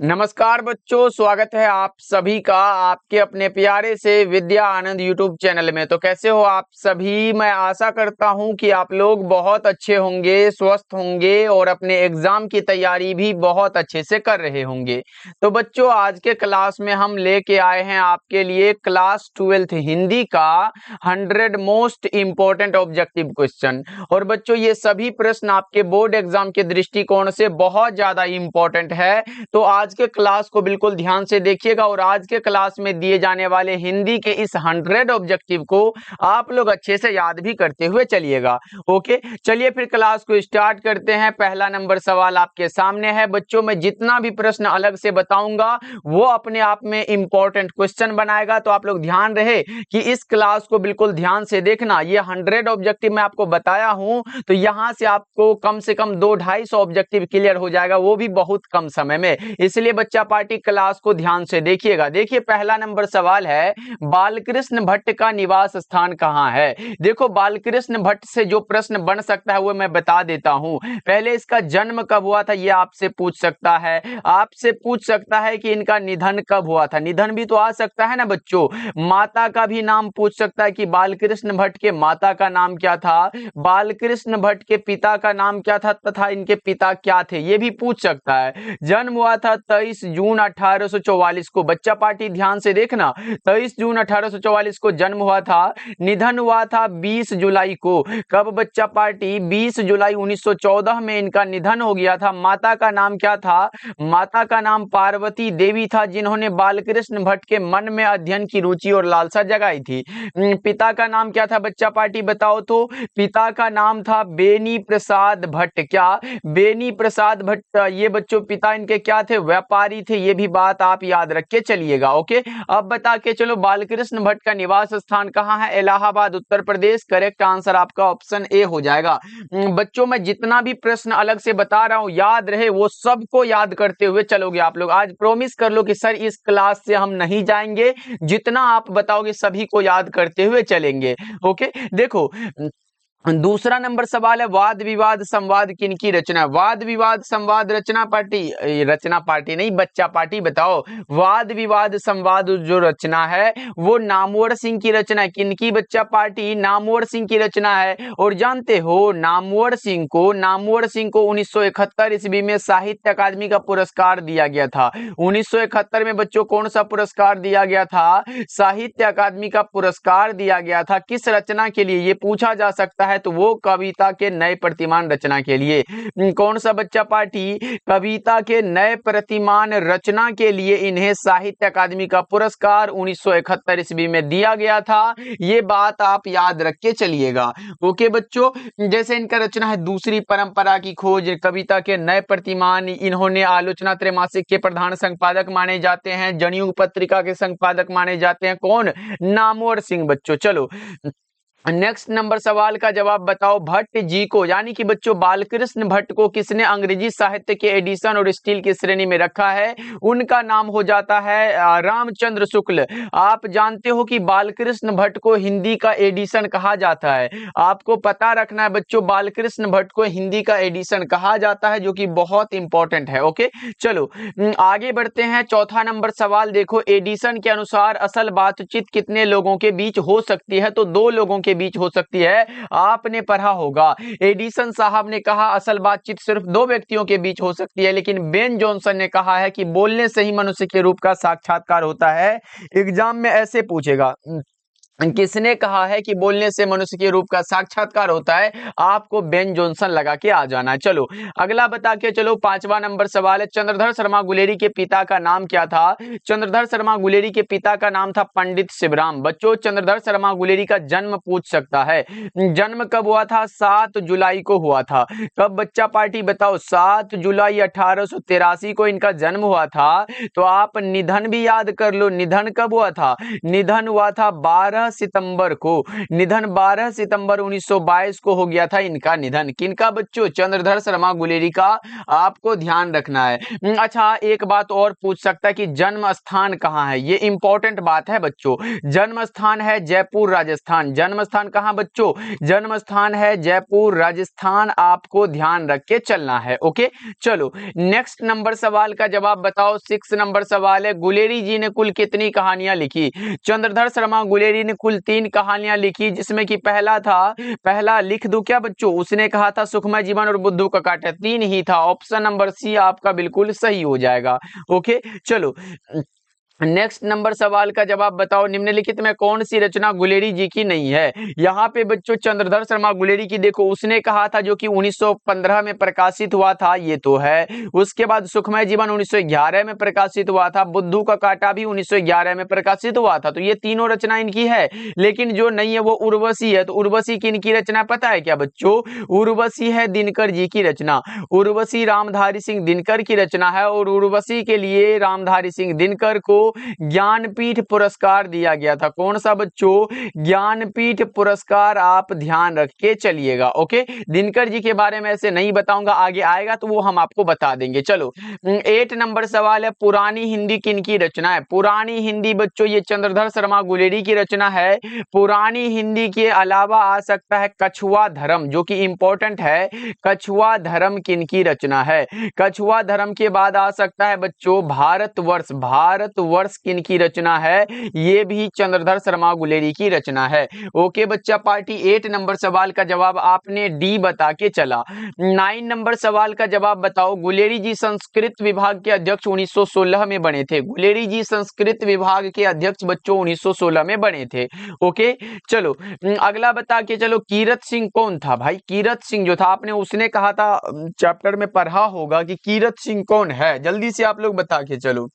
नमस्कार बच्चों, स्वागत है आप सभी का आपके अपने प्यारे से विद्या आनंद यूट्यूब चैनल में। तो कैसे हो आप सभी? मैं आशा करता हूं कि आप लोग बहुत अच्छे होंगे, स्वस्थ होंगे और अपने एग्जाम की तैयारी भी बहुत अच्छे से कर रहे होंगे। तो बच्चों, आज के क्लास में हम लेके आए हैं आपके लिए क्लास 12th हिंदी का 100 मोस्ट इम्पोर्टेंट ऑब्जेक्टिव क्वेश्चन। और बच्चों, ये सभी प्रश्न आपके बोर्ड एग्जाम के दृष्टिकोण से बहुत ज्यादा इम्पोर्टेंट है। तो आज के क्लास को बिल्कुल ध्यान से देखिएगा और आज के क्लास में दिए जाने वाले हिंदी के इस 100 ऑब्जेक्टिव को आप लोग अच्छे से याद भी करते हुए चलिएगा। ओके, चलिए फिर क्लास को स्टार्ट करते हैं। पहला नंबर सवाल आपके सामने है। बच्चों, मैं जितना भी प्रश्न अलग से बताऊंगा वो अपने आप में इंपॉर्टेंट क्वेश्चन बनाएगा। तो आप लोग ध्यान रहे कि इस क्लास को बिल्कुल ध्यान से देखना। ये 100 ऑब्जेक्टिव मैं आपको बताया हूं, तो यहां से आपको कम से कम 2-250 ऑब्जेक्टिव क्लियर हो जाएगा, वो भी बहुत कम समय में। इसलिए बच्चा पार्टी क्लास को ध्यान से देखिएगा। देखिए, पहला नंबर सवाल है, बालकृष्ण भट्ट का निवास स्थान कहां है? देखो, बालकृष्ण भट्ट से जो प्रश्न बन सकता है वो मैं बता देता हूं। पहले इसका जन्म कब हुआ था ये आपसे पूछ सकता है। आपसे पूछ सकता है कि इनका निधन कब हुआ था। निधन भी तो आ सकता है ना बच्चों। माता का भी नाम पूछ सकता है कि बालकृष्ण भट्ट के माता का नाम क्या था, बालकृष्ण भट्ट के पिता का नाम क्या था तथा इनके पिता क्या थे, ये भी पूछ सकता है। जन्म हुआ था 23 जून 1844 को। बच्चा पार्टी ध्यान से देखना, 23 जून 1844 को जन्म हुआ था। निधन हुआ था 20 जुलाई को। कब बच्चा पार्टी? 20 जुलाई 1914 में इनका निधन हो गया था। माता का नाम क्या था? माता का नाम पार्वती देवी था, जिन्होंने बालकृष्ण भट्ट के मन में अध्ययन की रुचि और लालसा जगाई थी। पिता का नाम क्या था बच्चा पार्टी, बताओ तो। पिता का नाम था बेनी प्रसाद भट्ट। क्या? बेनी प्रसाद भट्ट। ये बच्चों पिता इनके क्या थे? व्यापारी थे। ये भी बात आप याद रख के चलिएगा। ओके, अब बता के चलो, बालकृष्ण भट्ट का निवास स्थान कहाँ है? इलाहाबाद, उत्तर प्रदेश। करेक्ट आंसर आपका ऑप्शन ए हो जाएगा। बच्चों, मैं जितना भी प्रश्न अलग से बता रहा हूं, याद रहे वो सबको याद करते हुए चलोगे आप लोग। आज प्रॉमिस कर लो कि सर इस क्लास से हम नहीं जाएंगे, जितना आप बताओगे सभी को याद करते हुए चलेंगे। ओके, देखो, दूसरा नंबर सवाल है, वाद विवाद संवाद किनकी रचना? वाद विवाद संवाद रचना पार्टी नहीं बच्चा पार्टी, बताओ। वाद विवाद संवाद जो रचना है वो नामवर सिंह की रचना है। किनकी बच्चा पार्टी? नामवर सिंह की रचना है। और जानते हो, नामवर सिंह को 1971 ईस्वी में साहित्य अकादमी का पुरस्कार दिया गया था। 1971 में बच्चों कौन सा पुरस्कार दिया गया था? साहित्य अकादमी का पुरस्कार दिया गया था। किस रचना के लिए, ये पूछा जा सकता है। तो वो कविता के नए प्रतिमान रचना के लिए। कौन सा बच्चा पार्टी? कविता के नए प्रतिमान रचना के लिए इन्हें साहित्य अकादमी का पुरस्कार 1971 ईस्वी में दिया गया था। ये बात आप याद रख के चलिएगा। ओके बच्चों, जैसे इनका रचना है दूसरी परंपरा की खोज, कविता के नए प्रतिमान। इन्होंने आलोचना त्रैमासिक के प्रधान संपादक माने जाते हैं। जनयुग पत्रिका के संपादक माने जाते हैं। कौन? नामवर सिंह। बच्चों चलो, नेक्स्ट नंबर सवाल का जवाब बताओ। भट्ट जी को, यानी कि बच्चों बालकृष्ण भट्ट को किसने अंग्रेजी साहित्य के एडिशन और स्टील की श्रेणी में रखा है? उनका नाम हो जाता है रामचंद्र शुक्ल। आप जानते हो कि बालकृष्ण भट्ट को हिंदी का एडिशन कहा जाता है। आपको पता रखना है बच्चों, बालकृष्ण भट्ट को हिंदी का एडिशन कहा जाता है, जो कि बहुत इंपॉर्टेंट है। ओके, चलो आगे बढ़ते हैं। चौथा नंबर सवाल देखो, एडिशन के अनुसार असल बातचीत कितने लोगों के बीच हो सकती है? तो 2 लोगों के बीच हो सकती है। आपने पढ़ा होगा, एडिसन साहब ने कहा असल बातचीत सिर्फ 2 व्यक्तियों के बीच हो सकती है, लेकिन बेन जॉनसन ने कहा है कि बोलने से ही मनुष्य के रूप का साक्षात्कार होता है। एग्जाम में ऐसे पूछेगा, किसने कहा है कि बोलने से मनुष्य के रूप का साक्षात्कार होता है? आपको बेन जॉनसन लगा के आ जाना है। चलो अगला बता के चलो। 5वां नंबर सवाल है, चंद्रधर शर्मा गुलेरी के पिता का नाम क्या था? चंद्रधर शर्मा गुलेरी के पिता का नाम था पंडित शिवराम। बच्चों, चंद्रधर शर्मा गुलेरी का जन्म पूछ सकता है। जन्म कब हुआ था? 7 जुलाई को हुआ था। कब बच्चा पार्टी, बताओ। 7 जुलाई 1883 को इनका जन्म हुआ था। तो आप निधन भी याद कर लो। निधन कब हुआ था? निधन हुआ था 12 सितंबर को निधन, 12 सितंबर 1922 को हो गया था इनका निधन। किनका बच्चों? चंद्रधर शर्मा गुलेरी का आपको ध्यान रखना है। अच्छा, एक बात और पूछ सकता है कि जन्म स्थान कहाँ है, ये इंपॉर्टेंट बात है बच्चों। जन्म स्थान है जयपुर राजस्थान। जन्म स्थान कहाँ बच्चों? जन्म स्थान है जयपुर राजस्थान, आपको ध्यान रख के चलना है। ओके, चलो नेक्स्ट नंबर सवाल का जवाब बताओ। 6 नंबर सवाल है, गुलेरी जी ने कुल कितनी कहानियां लिखी? चंद्रधर शर्मा गुलेरी ने कुल 3 कहानियां लिखी, जिसमें कि पहला लिख दूं क्या बच्चों? उसने कहा था सुखमय जीवन और बुद्धू का काटा, 3 ही था। ऑप्शन नंबर सी आपका बिल्कुल सही हो जाएगा। ओके, चलो नेक्स्ट नंबर सवाल का जवाब बताओ। निम्नलिखित में कौन सी रचना गुलेरी जी की नहीं है? यहाँ पे बच्चों चंद्रधर शर्मा गुलेरी की देखो, उसने कहा था जो कि 1915 में प्रकाशित हुआ था, ये तो है। उसके बाद सुखमय जीवन 1911 में प्रकाशित हुआ था, बुद्धू का काटा भी 1911 में प्रकाशित हुआ था। तो ये तीनों रचना इनकी है। लेकिन जो नहीं है वो उर्वशी है। तो उर्वशी किनकी रचना पता है क्या बच्चों? उर्वशी है दिनकर जी की रचना। उर्वशी रामधारी सिंह दिनकर की रचना है, और उर्वशी के लिए रामधारी सिंह दिनकर को ज्ञानपीठ पुरस्कार दिया गया था। कौन सा बच्चों? ज्ञानपीठ पुरस्कार, आप ध्यान रख के चलिएगा। ओके, दिनकर जी के बारे में ऐसे नहीं बताऊंगा, आगे आएगा तो वो हम आपको बता देंगे। चलो 8 नंबर सवाल है, पुरानी हिंदी किनकी रचना है? पुरानी हिंदी बच्चों ये चंद्रधर शर्मा गुलेरी की रचना है। पुरानी हिंदी के अलावा आ सकता है कछुआ धर्म, जो कि इंपॉर्टेंट है। कछुआ धर्म किनकी रचना है? कछुआ धर्म के बाद आ सकता है बच्चों भारतवर्ष। भारतवर्ष किनकी रचना है? ये भी चंद्रधर शर्मा गुलेरी की रचना है। ओके बच्चा पार्टी, 8 नंबर सवाल का जवाब आपने डी बता के चला। 9 नंबर सवाल का जवाब बताओ। गुलेरी जी संस्कृत विभाग के अध्यक्ष 1916 में बने थे। गुलेरी जी संस्कृत विभाग के अध्यक्ष बच्चों 1916 में बने थे। ओके, चलो अगला बता के चलो, कीरत सिंह कौन था? भाई कीरत सिंह जो था, आपने उसने कहा था, चैप्टर में पढ़ा होगा कि कीरत सिंह कौन है। जल्दी से आप लोग बता के चलो,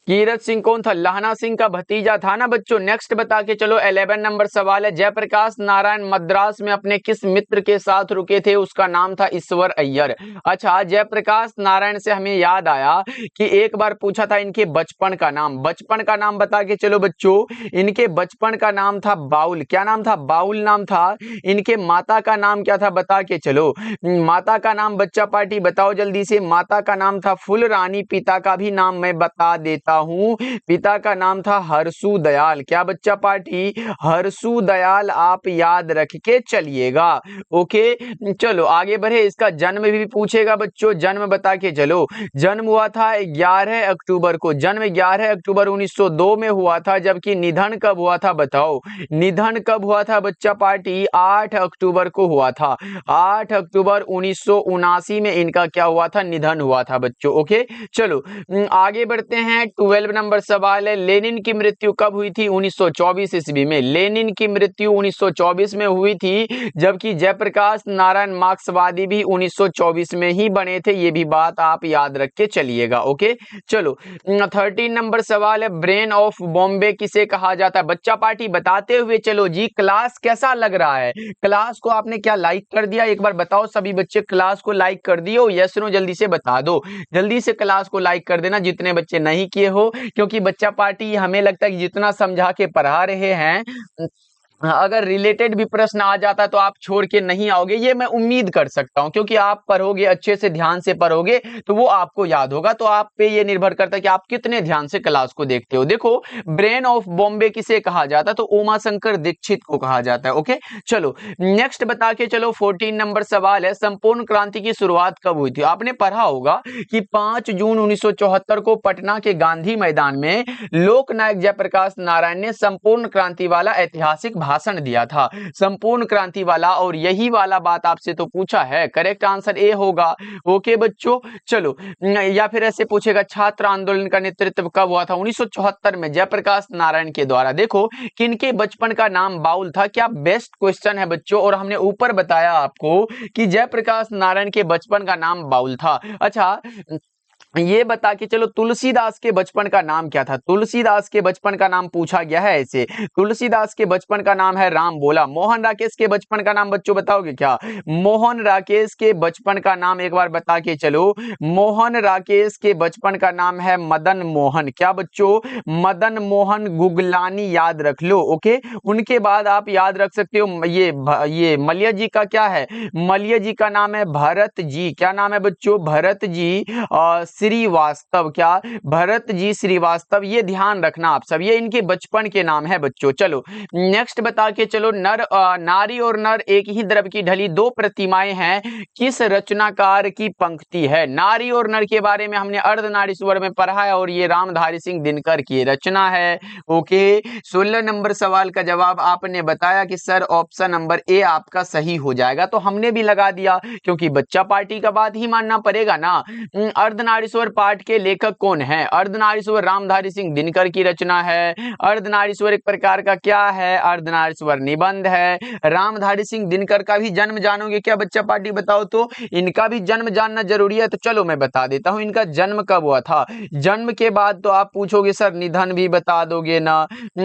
कीरत सिंह कौन था? लहना सिंह का भतीजा था ना बच्चों। नेक्स्ट बता के चलो, 11 नंबर सवाल है, जयप्रकाश नारायण मद्रास में अपने किस मित्र के साथ रुके थे? उसका नाम था ईश्वर अय्यर। अच्छा, जयप्रकाश नारायण से हमें याद आया कि एक बार पूछा था इनके बचपन का नाम। बचपन का नाम बता के चलो बच्चों। इनके बचपन का नाम था बाउल। क्या नाम था? बाउल नाम था। इनके माता का नाम क्या था? बता के चलो। माता का नाम बच्चा पार्टी बताओ जल्दी से। माता का नाम था फुल रानी। पिता का भी नाम मैं बता देता हूं, पिता का नाम था हरसू दयाल। क्या बच्चा पार्टी? हरसू दयाल, आप याद रख के चलिएगा। ओके, चलो आगे बढ़े। इसका जन्म भी पूछेगा बच्चों, जन्म बता के चलो। जन्म हुआ था 11 अक्टूबर को। जन्म 11 अक्टूबर 1902 में हुआ था, जबकि निधन कब हुआ था बताओ? निधन कब हुआ था बच्चा पार्टी? 8 अक्टूबर को हुआ था। 8 अक्टूबर 1979 में इनका क्या हुआ था? निधन हुआ था बच्चों। ओके, चलो आगे बढ़ते हैं। 12 नंबर सवाल है, लेनिन की मृत्यु कब हुई थी? 1924 ईस्वी में। लेनिन की मृत्यु 1924 में हुई थी, जबकि जयप्रकाश नारायण मार्क्सवादी भी 1924 में ही बने थे। ये भी बात आप याद रख के चलिएगा। ओके, चलो 13 नंबर सवाल है, ब्रेन ऑफ बॉम्बे किसे कहा जाता है? बच्चा पार्टी बताते हुए चलो जी। क्लास कैसा लग रहा है? क्लास को आपने क्या लाइक कर दिया? एक बार बताओ सभी बच्चे, क्लास को लाइक कर दियो? यस नो जल्दी से बता दो। जल्दी से क्लास को लाइक कर देना जितने बच्चे नहीं किए हो, क्योंकि बच्चा पार्टी हमें लगता है कि जितना समझा के पढ़ा रहे हैं, अगर रिलेटेड भी प्रश्न आ जाता है तो आप छोड़ के नहीं आओगे, ये मैं उम्मीद कर सकता हूं। क्योंकि आप पढ़ोगे, अच्छे से ध्यान से पढ़ोगे तो वो आपको याद होगा। तो आप पे ये निर्भर करता है कि आप कितने ध्यान से क्लास को देखते हो। देखो, ब्रेन ऑफ बॉम्बे किसे कहा जाता है? तो उमाशंकर दीक्षित को कहा जाता है। ओके, चलो नेक्स्ट बता के चलो। 14 नंबर सवाल है, संपूर्ण क्रांति की शुरुआत कब हुई थी? आपने पढ़ा होगा कि 5 जून 1974 को पटना के गांधी मैदान में लोकनायक जयप्रकाश नारायण ने संपूर्ण क्रांति वाला ऐतिहासिक भाषण दिया था। संपूर्ण क्रांति वाला, और यही वाला बात आपसे तो पूछा है। करेक्ट आंसर ए होगा। ओके बच्चों, चलो या फिर ऐसे पूछेगा, छात्र आंदोलन का नेतृत्व कब हुआ था? 1974 में जयप्रकाश नारायण के द्वारा। देखो, किनके बचपन का नाम बाउल था? क्या बेस्ट क्वेश्चन है बच्चों। और हमने ऊपर बताया आपको कि जयप्रकाश नारायण के बचपन का नाम बाउल था। अच्छा, ये बता के चलो तुलसीदास के बचपन का नाम क्या था। तुलसीदास के बचपन का नाम पूछा गया है ऐसे। तुलसीदास के बचपन का नाम है राम बोला। मोहन राकेश के बचपन का नाम बच्चों बताओगे क्या? मोहन राकेश के बचपन का नाम एक बार बता के चलो। मोहन राकेश के बचपन का नाम है मदन मोहन। क्या बच्चों? मदन मोहन गुगलानी याद रख लो। ओके, उनके बाद आप याद रख सकते हो ये मल्य जी का क्या है? मल्य जी का नाम है भरत जी। क्या नाम है बच्चों? भरत जी श्रीवास्तव। क्या? भरत जी श्रीवास्तव। ये ध्यान रखना आप सब, ये इनके बचपन के नाम है बच्चों। चलो नेक्स्ट बता के चलो। नारी और नर एक ही द्रव की ढली दो प्रतिमाएं हैं, किस रचनाकार की पंक्ति है? नारी और नर के बारे में हमने अर्धनारीश्वर में पढ़ा है और ये रामधारी सिंह दिनकर की रचना है। ओके, 16 नंबर सवाल का जवाब आपने बताया कि सर ऑप्शन नंबर ए आपका सही हो जाएगा, तो हमने भी लगा दिया क्योंकि बच्चा पार्टी का बात ही मानना पड़ेगा ना। अर्धनारीश्वर पाठ के लेखक कौन है? अर्धनारीश्वर रामधारी सिंह दिनकर की रचना है। अर्धनारीश्वर एक प्रकार का क्या है? अर्धनारीश्वर निबंध है। रामधारी सिंह दिनकर का भी जन्म जानोगे क्या बच्चा पार्टी? बताओ तो, इनका भी जन्म जानना जरूरी है। तो चलो मैं बता देता हूं इनका जन्म कब हुआ था। जन्म के बाद तो आप पूछोगे सर निधन भी बता दोगे ना।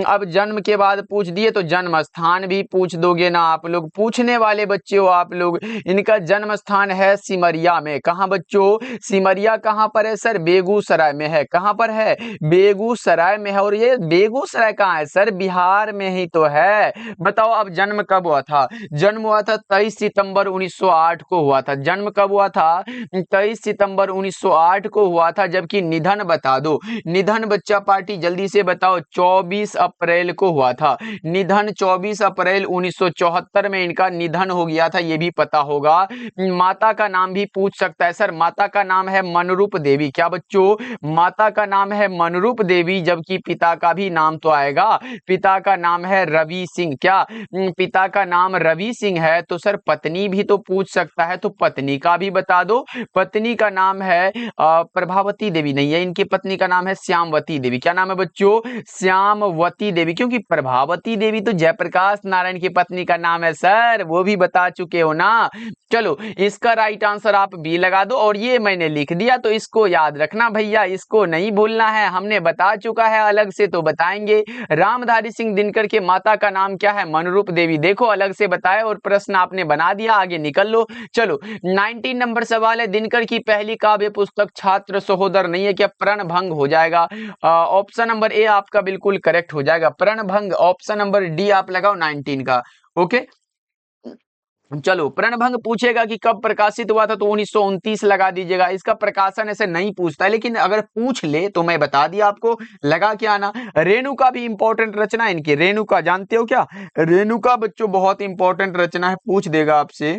अब जन्म के बाद पूछ दिए तो जन्म स्थान भी पूछ दोगे ना। आप लोग पूछने वाले बच्चे हो आप लोग। इनका जन्म स्थान है सिमरिया में। कहां बच्चों? सिमरिया कहां पर है सर? बेगूसराय में है। कहां पर है? बेगूसराय में है। और ये बेगूसराय कहां है सर? बिहार में ही तो है। बताओ अब जन्म कब हुआ था? जन्म हुआ था 23 सितंबर 1908 को हुआ था। जन्म कब हुआ था? 23 सितंबर 1908 को हुआ था। जबकि निधन बता दो। निधन बच्चा पार्टी जल्दी से बताओ। 24 अप्रैल को हुआ था निधन। 24 अप्रैल 1974 में इनका निधन हो गया था, ये भी पता होगा। माता का नाम भी पूछ सकता है सर। माता का नाम है मनरूप देवी। क्या बच्चों? माता का नाम है मनरूप देवी, जबकि पिता का भी नाम तो आएगा। पिता का नाम है रवि सिंह। क्या? पिता का नाम रवि सिंह है। तो सर पत्नी भी तो पूछ सकता है, तो पत्नी का भी बता दो। पत्नी का नाम है प्रभावती देवी नहीं है, इनकी पत्नी का नाम है श्यामवती देवी। क्या नाम है बच्चों? श्यामवती देवी। क्योंकि प्रभावती देवी तो जयप्रकाश नारायण की पत्नी का नाम है सर, वो भी बता चुके हो ना। चलो इसका राइट आंसर आप बी लगा दो। और ये मैंने लिख दिया तो इसको याद रखना भैया, इसको नहीं भूलना है। हमने बता चुका है, अलग से तो बताएंगे। रामधारी सिंह दिनकर के माता का नाम क्या है? मनरूप देवी। देखो अलग से बताया और प्रश्न आपने बना दिया, आगे निकल लो। चलो 19 नंबर सवाल है। दिनकर की पहली काव्य पुस्तक छात्र सहोदर नहीं है क्या? प्रणभंग हो जाएगा। ऑप्शन नंबर ए आपका बिल्कुल करेक्ट हो जाएगा, प्रणभंग। ऑप्शन नंबर डी आप लगाओ 19 का। ओके चलो, प्रणभंग पूछेगा कि कब प्रकाशित हुआ था, तो 1929 लगा दीजिएगा। इसका प्रकाशन ऐसे नहीं पूछता है, लेकिन अगर पूछ ले तो मैं बता दिया आपको, लगा के आना। रेणुका भी इंपॉर्टेंट रचना है इनकी। रेणुका जानते हो क्या? रेणुका बच्चों बहुत इंपॉर्टेंट रचना है, पूछ देगा आपसे।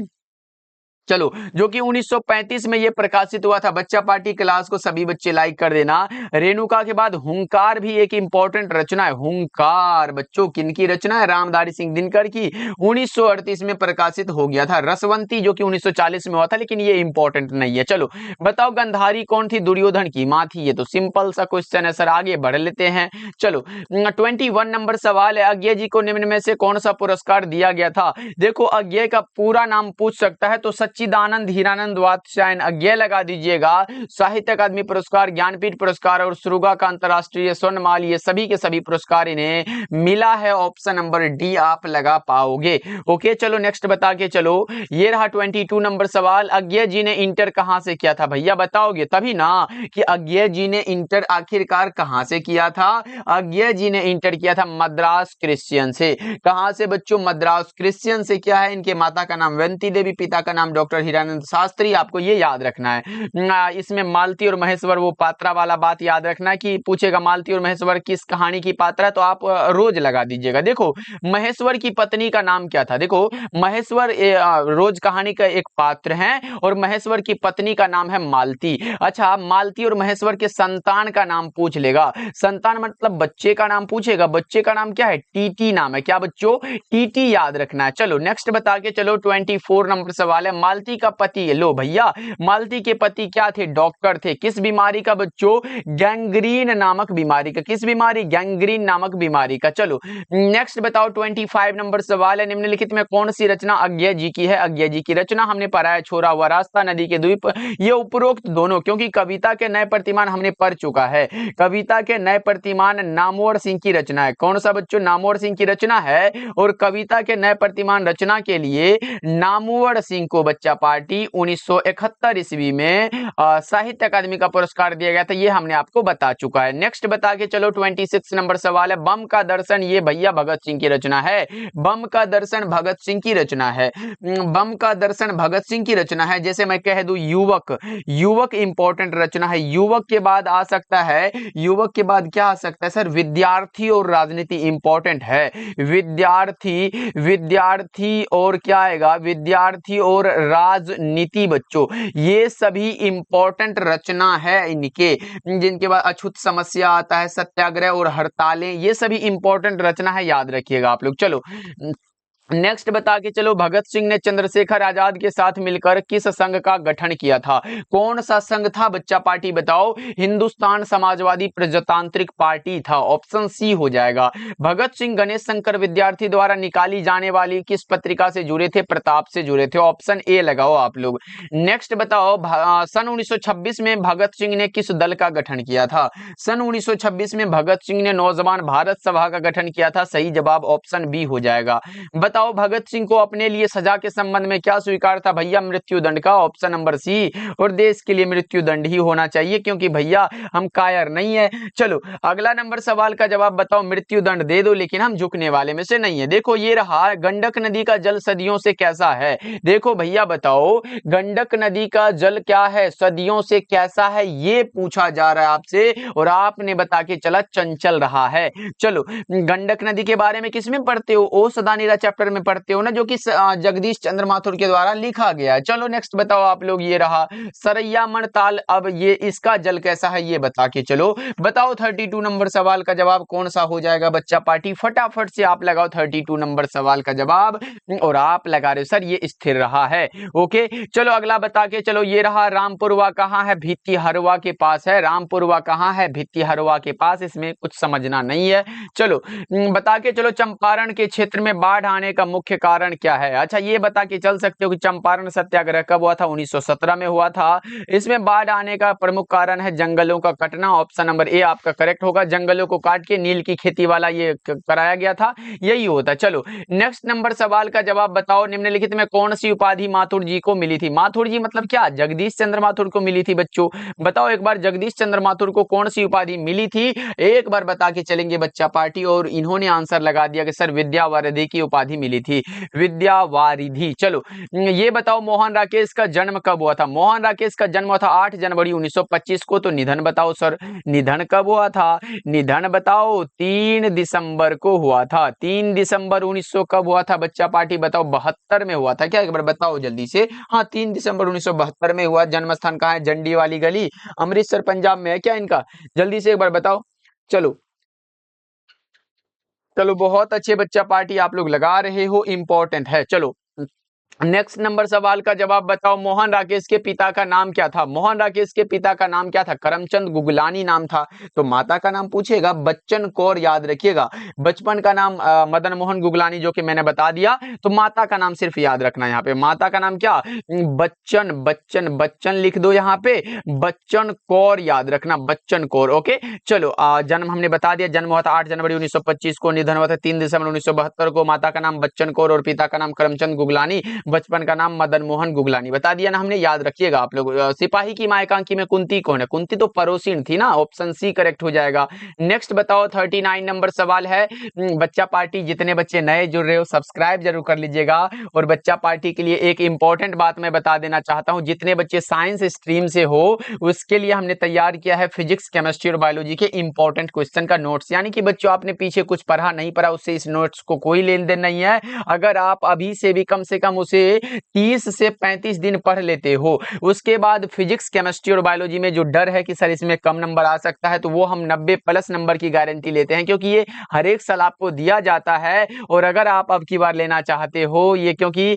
चलो, जो कि 1935 में ये प्रकाशित हुआ था। बच्चा पार्टी क्लास को सभी बच्चे लाइक कर देना। रेणुका के बाद हुंकार भी एक इंपॉर्टेंट रचना है। हुंकार बच्चों किनकी रचना है? रामधारी सिंह दिनकर की। 1938 में प्रकाशित हो गया था। रसवंती जो कि 1940 में हुआ था, लेकिन ये इंपॉर्टेंट नहीं है। चलो बताओ, गंधारी कौन थी? दुर्योधन की मां थी। ये तो सिंपल सा क्वेश्चन है सर, आगे बढ़ लेते हैं। चलो 21 नंबर सवाल है। अज्ञे जी को निम्न में से कौन सा पुरस्कार दिया गया था? देखो अज्ञे का पूरा नाम पूछ सकता है, तो सच्चिदानंद हीरानंद वात्स्यायन अज्ञे लगा दीजिएगा। साहित्य अकादमी पुरस्कार, ज्ञानपीठ पुरस्कार और श्रुगा का अंतरराष्ट्रीय स्वर्णमाल, ये सभी के सभी पुरस्कार इन्हें मिला है। ऑप्शन नंबर डी आप लगा पाओगे। ओके चलो नेक्स्ट बता के चलो। ये रहा 22 नंबर सवाल। अज्ञे जी ने इंटर कहां से किया था? भैया बताओगे तभी ना कि अज्ञे जी ने इंटर आखिरकार कहां से किया था। अज्ञे जी ने इंटर किया था मद्रास क्रिश्चियन से। कहां से बच्चों? मद्रास क्रिश्चियन से। क्या है? इनके माता का नाम वंती देवी, पिता का नाम डॉक्टर हीरानंद शास्त्री। आपको ये याद रखना है। इसमें मालती और महेश्वर, वो पात्रा वाला बात याद रखना है कि पूछेगा मालती और महेश्वर किस कहानी की पात्रा है, तो आप रोज लगा दीजिएगा। देखो महेश्वर की पत्नी का नाम क्या था? देखो महेश्वर रोज कहानी का एक पात्र है और महेश्वर की पत्नी का नाम है मालती। अच्छा, मालती और महेश्वर के संतान का नाम पूछ लेगा। संतान मतलब बच्चे का नाम पूछेगा। बच्चे का नाम क्या है? टीटी नाम है। क्या बच्चों? टीटी याद रखना है। चलो नेक्स्ट बता के चलो। 24 नंबर सवाल है। मालती का पति, लो भैया मालती के पति क्या थे, डॉक्टर थे। किस बीमारी का बच्चों, गैंग्रीन नामक बीमारी का। किस बीमारी, गैंग्रीन नामक बीमारी का। चलो नेक्स्ट बताओ 25 नंबर सवाल है, निम्नलिखित में कौन सी रचना अज्ञेय जी की है। अज्ञेय जी की रचना हमने पढ़ा है, छोरा हुआ रास्ता, नदी के द्वीप, ये उपरोक्त दोनों, क्योंकि कविता के नए प्रतिमान हमने पढ़ चुका है। कविता के नए प्रतिमान नामवर सिंह की रचना है। कौन सा बच्चों, नामवर सिंह की रचना है। और कविता के नए प्रतिमान रचना के लिए नामवर सिंह को बच्चा पार्टी 1971 ईस्वी में साहित्य अकादमी का पुरस्कार दिया गया था, ये हमने आपको बता चुका है। नेक्स्ट बता के चलो 26 नंबर सवाल है, बम का दर्शन, ये भैया भगत सिंह की रचना है। बम का दर्शन भगत सिंह की रचना है। बम का दर्शन भगत सिंह की रचना है। जैसे मैं कह दूं युवक, युवक इंपॉर्टेंट रचना है। युवक के बाद आ सकता है, युवक के बाद क्या आ सकता है सर, विद्यार्थी और राजनीति इंपॉर्टेंट है। विद्यार्थी, विद्यार्थी और क्या आएगा, विद्यार्थी और राजनीति बच्चों, ये सभी इंपॉर्टेंट रचना है इनके। जिनके बाद अछूत समस्या आता है, सत्याग्रह और हड़तालें, ये सभी इंपॉर्टेंट रचना है, याद रखिएगा आप लोग। चलो नेक्स्ट बता के चलो, भगत सिंह ने चंद्रशेखर आजाद के साथ मिलकर किस संघ का गठन किया था। कौन सा संघ था बच्चा पार्टी बताओ, हिंदुस्तान समाजवादी प्रजातांत्रिक पार्टी था, ऑप्शन सी हो जाएगा। भगत सिंह गणेश शंकर विद्यार्थी द्वारा निकाली जाने वाली किस पत्रिका से जुड़े थे, प्रताप से जुड़े थे, ऑप्शन ए लगाओ आप लोग। नेक्स्ट बताओ, सन 1926 में भगत सिंह ने किस दल का गठन किया था। सन 1926 में भगत सिंह ने नौजवान भारत सभा का गठन किया था, सही जवाब ऑप्शन बी हो जाएगा। बताओ भगत सिंह को अपने लिए सजा के संबंध में क्या स्वीकार था भैया, मृत्यु दंड का, ऑप्शन नंबर सी। और देश के लिए मृत्यु दंड ही होना चाहिए, क्योंकि भैया हम कायर नहीं है। चलो अगला नंबर सवाल का जवाब बताओ, मृत्यु दंड दे दो लेकिन हम झुकने वाले में से नहीं है। देखो ये रहा, गंडक नदी का जल सदियों से कैसा है। देखो भैया बताओ, गंडक नदी का जल क्या है, सदियों से कैसा है, ये पूछा जा रहा है आपसे, और आपने बता के चला चंचल रहा है। चलो गंडक नदी के बारे में किसमें पढ़ते हो, ओ सदानीरा चैप्टर में पढ़ते हो ना, जो कि जगदीश चंद्र माथुर के द्वारा लिखा गया है। चलो नेक्स्ट बताओ आप लोग, ये रहा सरैयामण ताल, अब ये इसका जल कैसा है, ये बता के चलो। बताओ 32 नंबर सवाल का जवाब कौन सा हो जाएगा बच्चा पार्टी, फटाफट से आप लगाओ 32 नंबर सवाल का जवाब। और आप लगा रहे हो सर ये स्थिर रहा है, ओके। चलो अगला बता के चलो, ये रहा रामपुरवा कहाँ है, भित्तिहरवा के पास है। रामपुरवा कहाँ है, भित्तिहरवा के पास, इसमें कुछ समझना नहीं है। चलो बता के चलो, चंपारण के क्षेत्र में बाढ़ आने का मुख्य कारण क्या है। अच्छा ये बता के चल सकते हो कि चंपारण सत्याग्रह कब हुआ था, 1917 में हुआ था। इसमें बाढ़ आने का प्रमुख कारण है जंगलों का कटना, ऑप्शन नंबर ए आपका करेक्ट होगा। जंगलों को काट के नील की खेती वाला ये कराया गया था, यही होता। चलो नेक्स्ट नंबर सवाल का जवाब बताओ, निम्नलिखित में कौन सी उपाधि माथुर जी को मिली थी। माथुर जी मतलब क्या, जगदीश चंद्र माथुर को मिली थी बच्चों। बताओ एक बार, जगदीश चंद्र माथुर को कौन सी उपाधि मिली थी, एक बार बता के चलेंगे बच्चा पार्टी। और इन्होंने आंसर लगा दिया कि सर विद्यावारिधि की उपाधि मिली थी, विद्यावारिधि। चलो ये बताओ, मोहन राकेश का जन्म कब हुआ था। मोहन राकेश का जन्म हुआ था 8 जनवरी 1925 को। तो निधन बताओ सर, निधन कब हुआ था, निधन बताओ 3 दिसंबर को हुआ था। 3 दिसंबर 1900 कब हुआ था बच्चा पार्टी बताओ, 72 में हुआ था क्या, एक बार बताओ जल्दी से। हाँ 3 दिसंबर 1972 में हुआ। जन्म स्थान कहाँ है, जंडी वाली गली, अमृतसर पंजाब में है क्या इनका, जल्दी से एक बार बताओ। चलो चलो बहुत अच्छे बच्चा पार्टी, आप लोग लगा रहे हो, इंपॉर्टेंट है। चलो नेक्स्ट नंबर सवाल का जवाब बताओ, मोहन राकेश के पिता का नाम क्या था। मोहन राकेश के पिता का नाम क्या था, करमचंद गुगलानी नाम था। तो माता का नाम पूछेगा बच्चन कौर, याद रखिएगा। बचपन का नाम मदन मोहन गुगलानी, जो कि मैंने बता दिया। तो माता का नाम सिर्फ याद रखना, यहाँ पे माता का नाम क्या, बच्चन, बच्चन, बच्चन लिख दो यहाँ पे, बच्चन कौर याद रखना, बच्चन कौर, ओके। चलो जन्म हमने बता दिया, जन्म हुआ था 8 जनवरी 1925 को, निधन हुआ था 3 दिसंबर 1972 को। माता का नाम बच्चन कौर और पिता का नाम करमचंद गुगलानी, बचपन का नाम मदन मोहन गुगलानी, बता दिया ना हमने, याद रखिएगा आप लोग। सिपाही की मां एकांकी में कुंती कौन है, कुंती तो परोसीन थी ना, ऑप्शन सी करेक्ट हो जाएगा। नेक्स्ट बताओ 39 नंबर सवाल है, बच्चा पार्टी जितने बच्चे नए जुड़ रहे हो सब्सक्राइब जरूर कर लीजिएगा। और बच्चा पार्टी के लिए एक इंपॉर्टेंट बात मैं बता देना चाहता हूं, जितने बच्चे साइंस स्ट्रीम से हो उसके लिए हमने तैयार किया है फिजिक्स, केमिस्ट्री और बायोलॉजी के इंपॉर्टेंट क्वेश्चन का नोट्स। यानी कि बच्चों आपने पीछे कुछ पढ़ा नहीं पढ़ा, उससे इस नोट्स को कोई लेन देन नहीं है। अगर आप अभी से भी कम से कम उसे 30 से 35 दिन पढ़ लेते हो। उसके बाद फिजिक्स, केमिस्ट्री और बायोलॉजी में जो डर है कि सर इसमें कम नंबर आ सकता है, तो वो हम 90 प्लस नंबर की गारंटी लेते हैं, क्योंकि ये हर एक साल आपको दिया जाता है। और अगर आप अब की बार लेना चाहते हो ये, क्योंकि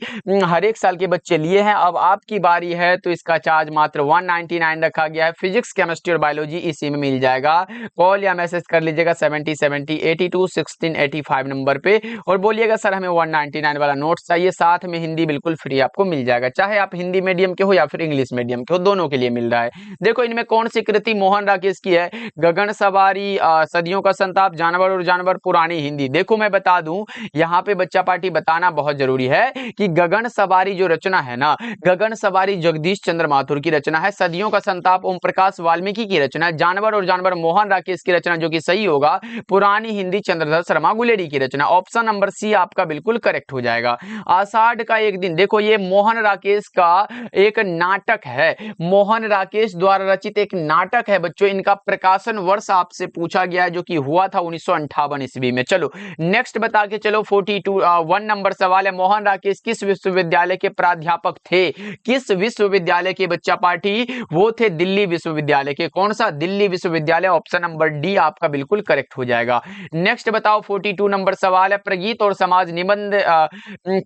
हर एक साल के बच्चे लिए हैं, अब आपकी बारी है, तो इसका चार्ज मात्र 199 रखा गया है। फिजिक्स, केमिस्ट्री और बायोलॉजी इसी में मिल जाएगा। कॉल या मैसेज कर लीजिएगा 7070 82 16 85 नंबर पे और बोलिएगा सर हमें 199 वाला नोट्स चाहिए, साथ में हिंदी बिल्कुल फ्री आपको मिल जाएगा, चाहे आप हिंदी मीडियम के हो या फिर इंग्लिश मीडियम के हो, दोनों के लिए मिल रहा है। देखो इनमें कौन सी कृति मोहन राकेश की है? गगन सवारी, सदियों का संताप, जानवर और जानवर, पुरानी हिंदी। देखो मैं बता दूं, यहाँ पे बच्चा पार्टी बताना बहुत जरूरी है कि गगन सवारी जो रचना है ना, गगन सवारी जगदीश चंद्र माथुर की रचना है। सदियों का संताप ओम प्रकाश वाल्मीकि की रचना है। जानवर और जानवर मोहन राकेश की रचना, जो कि सही होगा। पुरानी हिंदी चंद्रधर शर्मा गुलेरी की रचना। ऑप्शन नंबर सी आपका बिल्कुल करेक्ट हो जाएगा। आषाढ़ का एक दिन, देखो ये मोहन राकेश का एक नाटक है, मोहन राकेश द्वारा रचित एक नाटक है बच्चों। इनका प्रकाशन वर्ष आपसे पूछा गया है, जो कि हुआ था 1958 ईस्वी में। चलो नेक्स्ट बता के चलो, 1 नंबर सवाल है, मोहन राकेश किस विश्वविद्यालय के प्राध्यापक थे? किस विश्वविद्यालय के बच्चा पार्टी? वो थे दिल्ली विश्वविद्यालय के। कौन सा? दिल्ली विश्वविद्यालय। ऑप्शन नंबर डी आपका बिल्कुल करेक्ट हो जाएगा। नेक्स्ट बताओ, 42 नंबर सवाल है, प्रगीत और समाज निबंध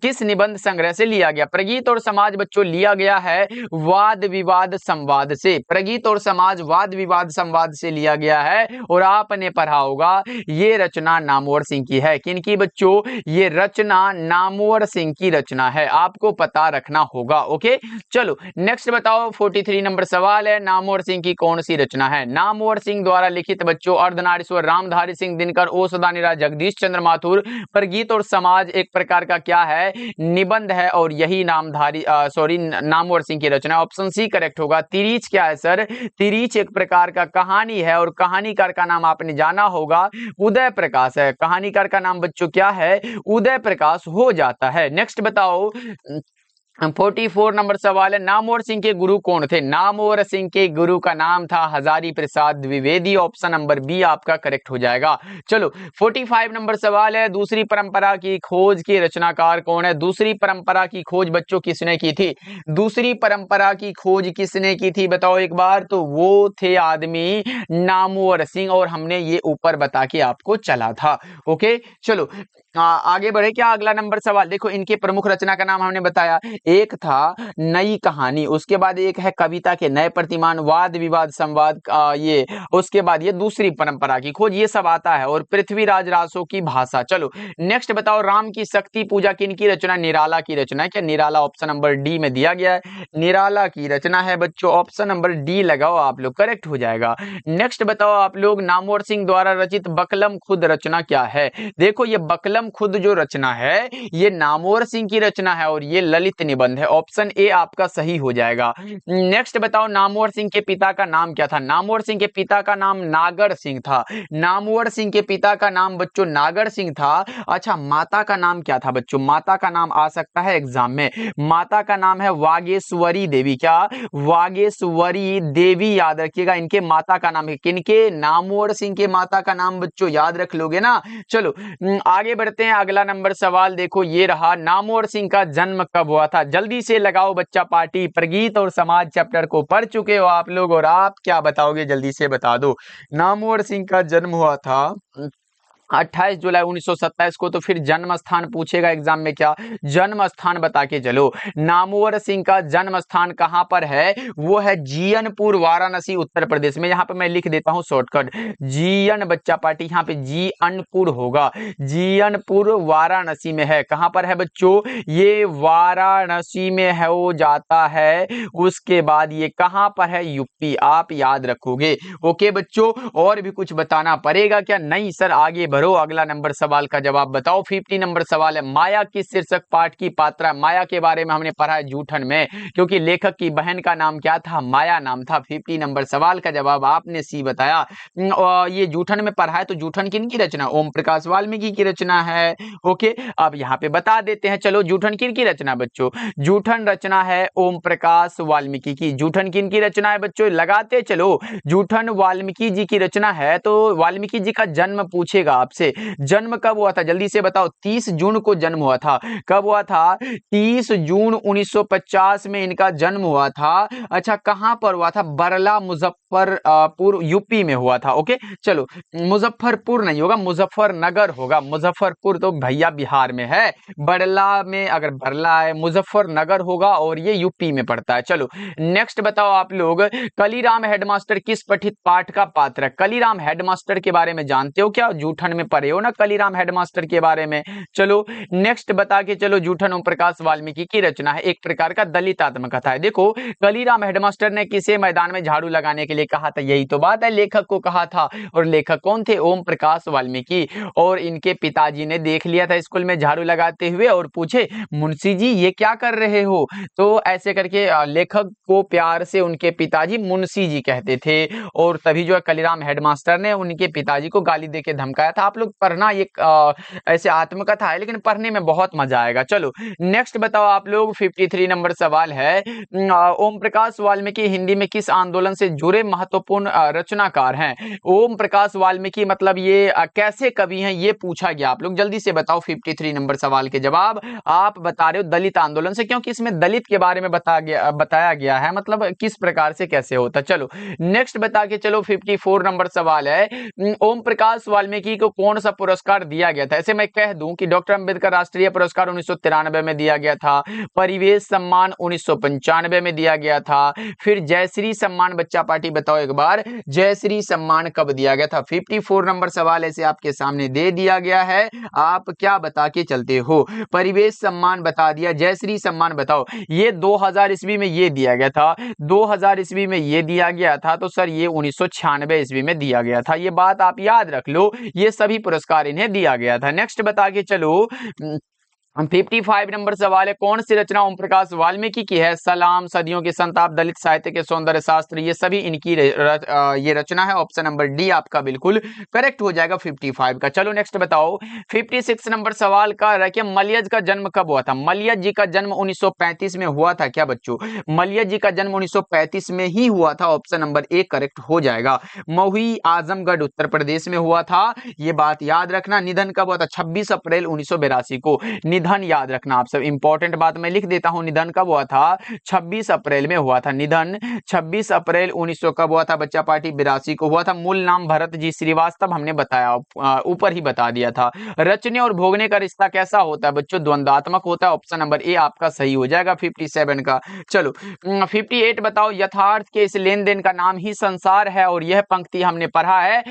किस निबंध संग्रह से लिया गया? प्रगीत और समाज बच्चों लिया गया है वाद विवाद संवाद से। प्रगीत और समाज वाद विवाद संवाद से लिया गया है। और आपने पढ़ा होगा ये रचना नामवर सिंह की है। किनकी बच्चों? ये रचना नामवर सिंह की रचना है, आपको पता रखना होगा। ओके चलो नेक्स्ट बताओ, 43 नंबर सवाल है, नामवर सिंह की कौन सी रचना है? नामवर सिंह द्वारा लिखित बच्चों अर्धनारीश्वर, रामधारी सिंह दिनकर, ओ सदानीरा, जगदीश चंद्र माथुर। प्रगीत और समाज एक प्रकार का क्या है? निबंध है, और यही नामवर सिंह की रचना। ऑप्शन सी करेक्ट होगा। तिरीच क्या है सर? तिरीच एक प्रकार का कहानी है, और कहानीकार का नाम आपने जाना होगा, उदय प्रकाश है। कहानीकार का नाम बच्चों क्या है? उदय प्रकाश हो जाता है। नेक्स्ट बताओ, 44 नंबर सवाल है, नामवर सिंह के गुरु कौन थे? नामवर सिंह के गुरु का नाम था Hazari Prasad Dwivedi. Option number B आपका करेक्ट हो जाएगा। चलो 45 नंबर सवाल है, दूसरी परंपरा की खोज के रचनाकार कौन है? दूसरी परंपरा की खोज बच्चों किसने की थी? दूसरी परंपरा की खोज किसने की थी बताओ एक बार? तो वो थे आदमी नामवर सिंह, और हमने ये ऊपर बता के आपको चला था। ओके चलो आगे बढ़े क्या? अगला नंबर सवाल देखो, इनके प्रमुख रचना का नाम हमने बताया, एक था नई कहानी, उसके बाद एक है कविता के नए प्रतिमान, वाद विवाद संवाद, ये उसके बाद ये दूसरी परंपरा की खोज, ये सब आता है, और पृथ्वीराज रासो की भाषा। चलो नेक्स्ट बताओ, राम की शक्ति पूजा किनकी रचना? निराला की रचना है क्या? निराला ऑप्शन नंबर डी में दिया गया है, निराला की रचना है बच्चों। ऑप्शन नंबर डी लगाओ आप लोग, करेक्ट हो जाएगा। नेक्स्ट बताओ आप लोग, नामवर सिंह द्वारा रचित बकलम खुद रचना क्या है? देखो ये बकलम खुद जो रचना है ये नामवर सिंह की रचना है, और ये ललित निबंध है। ऑप्शन ए आपका सही हो जाएगा। नेक्स्ट बताओ, नामवर सिंह के पिता का नाम क्या था? नामवर सिंह के पिता का नाम नागर सिंह था। नामवर सिंह के पिता का नाम बच्चों नागर सिंह था। अच्छा माता का नाम क्या था बच्चों? माता का नाम आ सकता है एग्जाम में, माता का नाम है वागेश्वरी देवी। क्या? वागेश्वरी देवी, याद रखिएगा इनके माता का नाम है। किनके? नामवर सिंह के माता का नाम बच्चों याद रख लोगे ना। चलो आगे बढ़ते हैं, अगला नंबर सवाल देखो ये रहा, नामवर सिंह का जन्म कब हुआ था? जल्दी से लगाओ बच्चा पार्टी, प्रगीत और समाज चैप्टर को पढ़ चुके हो आप लोग, और आप क्या बताओगे जल्दी से बता दो। नामवर सिंह का जन्म हुआ था 28 जुलाई 1927 को। तो फिर जन्म स्थान पूछेगा एग्जाम में, क्या जन्म स्थान बता के चलो। नामवर सिंह का जन्म स्थान कहां पर है? वो है जीयनपुर, वाराणसी, उत्तर प्रदेश में। यहां पे मैं लिख देता हूं शॉर्टकट, जीयन बच्चा पार्टी, यहां पे जीयनपुर होगा, जीयनपुर वाराणसी में है। कहां पर है बच्चों? ये वाराणसी में है, हो जाता है। उसके बाद ये कहां पर है? यूपी, आप याद रखोगे। ओके बच्चों, और भी कुछ बताना पड़ेगा क्या? नहीं सर आगे भरो, अगला नंबर सवाल का जवाब बताओ। 50 नंबर सवाल है, माया किस शीर्षक पाठ की पात्रा? माया के बारे में हमने पढ़ा है जूठन में, क्योंकि लेखक की बहन का नाम क्या था? माया नाम था। 50 नंबर सवाल का जवाब आपने सी बताया। ये जूठन में पढ़ा है, तो जूठन किनकी रचना? ओम प्रकाश वाल्मीकि की रचना है। ओके अब यहाँ पे बता देते हैं, चलो जूठन किनकी रचना बच्चों? जूठन रचना है ओम प्रकाश वाल्मीकि की। जूठन किनकी रचना है बच्चों? लगाते चलो, जूठन वाल्मीकि जी की रचना है। तो वाल्मीकि जी का जन्म पूछेगा आपसे, जन्म कब हुआ था जल्दी से बताओ। 30 जून को जन्म हुआ था। कब हुआ था? 30 जून 1950 में इनका जन्म हुआ था। अच्छा, कहां पर हुआ था? बरला, मुजफ्फरपुर, यूपी में हुआ था। ओके, चलो, मुजफ्फरपुर नहीं होगा, मुजफ्फरनगर होगा। मुजफ्फरपुर तो भैया बिहार में है, बरला में अगर बरला है, मुजफ्फरनगर होगा और ये यूपी में पड़ता है। चलो नेक्स्ट बताओ आप लोग, कलीराम हेडमास्टर किस पठित पाठ का पात्र है? कलीराम हेडमास्टर के बारे में जानते हो क्या? जूठन में पढ़े हो ना कलीराम हेडमास्टर के बारे में। चलो नेक्स्ट बता के चलो, जूठन ओम प्रकाश वाल्मीकि की रचना है, एक प्रकार का दलित आत्मकथा है। देखो, कलीराम हेडमास्टर ने किसे मैदान में झाड़ू लगाने के लिए कहा था? यही तो बात है, लेखक को कहा था। और लेखक कौन थे? ओम प्रकाश वाल्मीकि। और इनके पिताजी ने देख लिया था स्कूल में झाड़ू लगाते हुए और पूछे, मुंशी जी ये क्या कर रहे हो? तो ऐसे करके लेखक को प्यार से उनके पिताजी मुंशी जी कहते थे, और तभी जो है कलीराम हेडमास्टर ने उनके पिताजी को गाली देके धमकाया था। आप लोग पढ़ना, ये ऐसे आत्मकथा है लेकिन पढ़ने में बहुत मजा आएगा। चलो नेक्स्ट बताओ आप लोग, 53 नंबर सवाल है, ओम प्रकाश वाल्मीकि हिंदी में किस आंदोलन से जुड़े महत्वपूर्ण रचनाकार हैं? ओम प्रकाश वाल्मीकि मतलब ये कैसे कवि हैं, ये पूछा गया। आप लोग जल्दी से बताओ 53 नंबर सवाल के जवाब। आप बता रहे हो दलित आंदोलन से, क्योंकि इसमें दलित के बारे में बताया गया है, मतलब किस प्रकार से कैसे होता। चलो नेक्स्ट बता के चलो, 54 नंबर सवाल है, ओम प्रकाश वाल्मीकि को कौन सा पुरस्कार दिया गया था? ऐसे मैं कह दूं कि डॉक्टर अंबेडकर राष्ट्रीय पुरस्कार 1993 में दिया गया था, परिवेश सम्मान 1995 में दिया गया था, फिर जयश्री सम्मान, बच्चा पार्टी बताओ एक बार, जयश्री सम्मान कब दिया गया था? 54 नंबर सवाल ऐसे आपके सामने दे दिया गया है, आप क्या बता के चलते हो? परिवेश सम्मान बता दिया, जयश्री सम्मान बताओ। ये 2000 ईस्वी में ये दिया गया था, 2000 ईस्वी में ये दिया गया था, तो सर ये 1996 ईस्वी में दिया गया था। ये बात आप याद रख लो, ये सभी पुरस्कार इन्हें दिया गया था। नेक्स्ट बता के चलो, 55 नंबर सवाल है, कौन सी रचना ओम प्रकाश वाल्मीकि की है? सलाम, सदियों के संताप, दलित साहित्य के सौंदर्य शास्त्र, ये सभी इनकी ये रचना है। ऑप्शन नंबर डी आपका बिल्कुल करेक्ट हो जाएगा 55 का। चलो नेक्स्ट बताओ, 56 नंबर सवाल का रखिए, मलयज का जन्म कब हुआ था? मलयज जी का जन्म 1935 में हुआ था क्या बच्चों? मलयज जी का जन्म 1935 में ही हुआ था, ऑप्शन नंबर ए करेक्ट हो जाएगा। महुई, आजमगढ़, उत्तर प्रदेश में हुआ था, ये बात याद रखना। निधन कब हुआ था? 26 अप्रैल 1982 को। निधन याद रखना आप सब, इंपॉर्टेंट बात मैं लिख देता हूं, निधन कब हुआ था? 26 अप्रैल में हुआ था निधन, 26 अप्रैल 1900 कब हुआ था बच्चा पार्टी? 82 को हुआ था। मूल नाम भरत जी श्रीवास्तव, हमने बताया, ऊपर ही बता दिया था। रचने और भोगने का रिश्ता कैसा होता है बच्चों? द्वंद्वात्मक होता है, ऑप्शन नंबर ए आपका सही हो जाएगा 57 का। चलो 58 बताओ, यथार्थ के इस लेन देन का नाम ही संसार है, और यह पंक्ति हमने पढ़ा है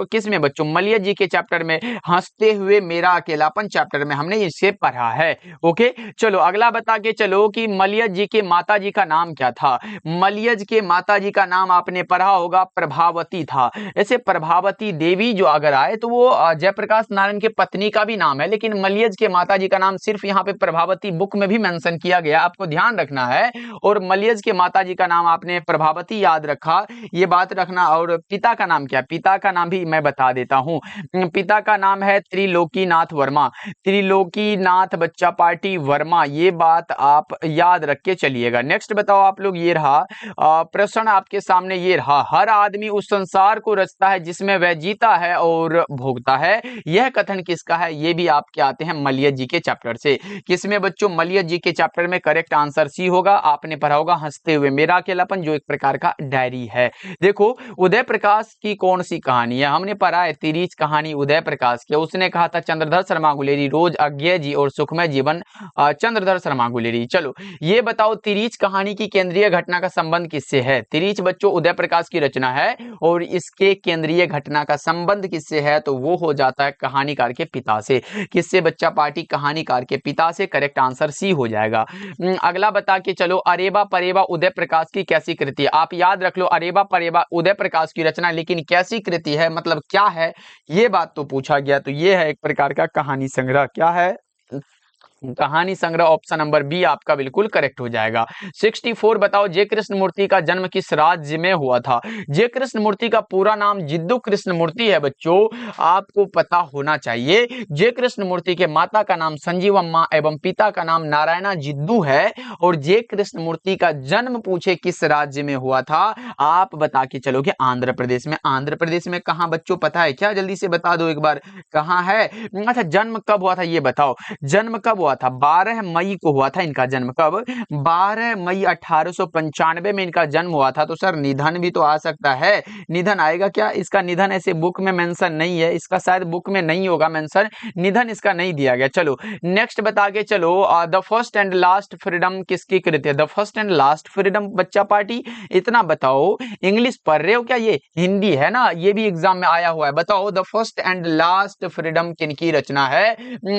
किसमें बच्चों? मलयज जी के चैप्टर में, हंसते हुए मेरा अकेलापन चैप्टर में हमने इसे पढ़ा है। ओके, चलो अगला बता के चलो कि मलयज जी के माता जी का नाम क्या था? मलयज के माता जी का नाम आपने पढ़ा होगा, प्रभावती था। ऐसे प्रभावती देवी जो अगर आए तो वो जयप्रकाश नारायण के पत्नी का भी नाम है, लेकिन मलयज के माता जी का नाम सिर्फ यहाँ पे प्रभावती बुक में भी मेंशन किया गया, आपको ध्यान रखना है। और मलयज के माता जी का नाम आपने प्रभावती याद रखा, ये बात रखना। और पिता का नाम क्या? पिता का नाम भी मैं बता देता हूँ, पिता का नाम है त्रिलोकीनाथ वर्मा, त्रिलोकीनाथ बच्चा पार्टी वर्मा, ये बात आप याद रख के चलिएगा। नेक्स्ट बताओ आप लोग, ये रहा प्रश्न आपके सामने, ये रहा, हर आदमी उस संसार को रचता है जिसमें वह जीता है और भोगता है, यह कथन किसका है? ये भी आपके आते हैं मलयज जी के चैप्टर से। किसमें बच्चों? मलयज जी के चैप्टर में। करेक्ट आंसर सी होगा। आपने पढ़ा होगा हंसते हुए मेरा अकेलापन, जो एक प्रकार का डायरी है। देखो, उदय प्रकाश की कौन सी कहानी है? हमने पढ़ा है तिरीच कहानी उदय प्रकाश की, उसने कहा था चंद्रधर शर्मा गुलेरी, रोज अज्ञेय जी और सुखमय जीवन चंद्रधर शर्मा गुलेरी। चलो ये बताओ, तिरीच कहानी की केंद्रीय घटना का संबंध किससे है? तिरीच बच्चों उदय प्रकाश की रचना है, और इसके केंद्रीय घटना का संबंध किससे है? तो वो हो जाता है कहानीकार के पिता से। किससे बच्चा पार्टी? कहानीकार के पिता से। करेक्ट आंसर सी हो जाएगा। अगला बता के चलो, अरेबा परेबा उदय प्रकाश की कैसी कृति है? आप याद रख लो, अरेबा परेबा उदय प्रकाश की रचना, लेकिन कैसी कृति है, मतलब क्या है, ये बात तो पूछा गया। तो ये है एक प्रकार का कहानी संग्रह। क्या है? कहानी संग्रह ऑप्शन नंबर बी आपका बिल्कुल करेक्ट हो जाएगा। 64 बताओ जे कृष्ण मूर्ति का जन्म किस राज्य में हुआ था। जे कृष्ण मूर्ति का पूरा नाम जिद्दू कृष्ण मूर्ति है बच्चों, आपको पता होना चाहिए। जे कृष्ण मूर्ति के माता का नाम संजीवम्मा एवं पिता का नाम नारायणा जिद्दू है। और जे कृष्ण मूर्ति का जन्म पूछे किस राज्य में हुआ था, आप बता के चलोगे आंध्र प्रदेश में। आंध्र प्रदेश में कहां बच्चों पता है क्या? जल्दी से बता दो एक बार, कहां है? अच्छा, जन्म कब हुआ था ये बताओ। जन्म कब हुआ था? 12 मई को हुआ था इनका जन्म। कब? 12 मई 1895 में इनका जन्म हुआ था। तो सर निधन भी तो आ सकता है, निधन आएगा क्या? इसका निधन ऐसे बुक में मेंशन नहीं है, इसका शायद बुक में नहीं होगा मेंशन, निधन इसका नहीं दिया गया। चलो नेक्स्ट बता के चलो, the first and last freedom किसकी कृति है? The first and last freedom बच्चा पार्टी, इतना बताओ। इंग्लिश पढ़ रहे हो क्या? ये हिंदी है ना, ये भी एग्जाम में आया हुआ है। बताओ the first and last freedom किनकी रचना है?